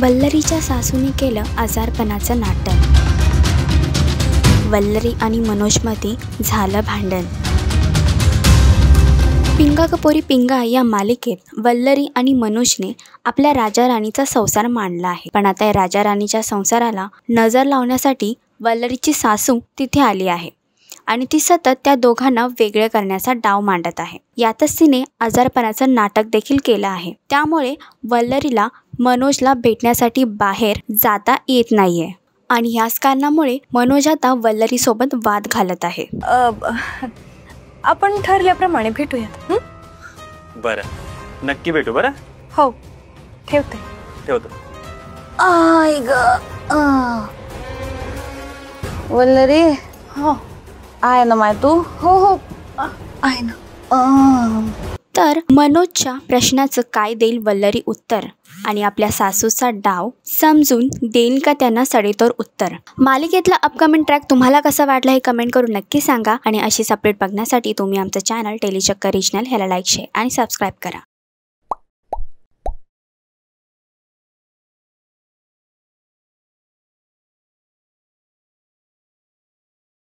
वल्लरीच्या सासूने केलं आजारपणाचं नाटक. वल्लरी आणि मनोजमध्ये झालं भांडण. पिंगा कपोरी पिंगा या मालिकेत वल्लरी आणि मनोजने आपल्या राजा राणीचा संसार मांडला आहे. पण आता राजा राणीच्या संसाराला नजर लावण्यासाठी वल्लरीची सासू तिथे आली आहे आणि ती सतत त्या दोघांना वेगळे करण्याचा डाव मांडत आहे. यातच तिने आजारपणाचं नाटक देखील केलं आहे. त्यामुळे वल्लरीला मनोजला भेटण्यासाठी बाहेर जाता येत नाहीये आणि ह्याच कारणामुळे मनोज आता वल्लरीसोबत वाद घालत आहे. आपण ठरल्याप्रमाणे भेटूयात. बरं, नक्की भेटू. बरं, हो, ठेवते. ठेवतो. आय ग वल्लरी. हो आहे ना माय तू? हो हो आहे ना. तर मनोजच्या प्रश्नाचं काय देईल वल्लरी उत्तर आणि आपल्या सासूचा डाव समजून देईल का त्यांना सडेतोड उत्तर. मालिकेतला अपकमिंग ट्रॅक तुम्हाला कसा वाटला हे कमेंट करून नक्की सांगा आणि अशीच अपडेट बघण्यासाठी तुम्ही आमचं चॅनल टेलीचक्कर रिजनल ह्याला लाईक, शेअर आणि सबस्क्राईब करा.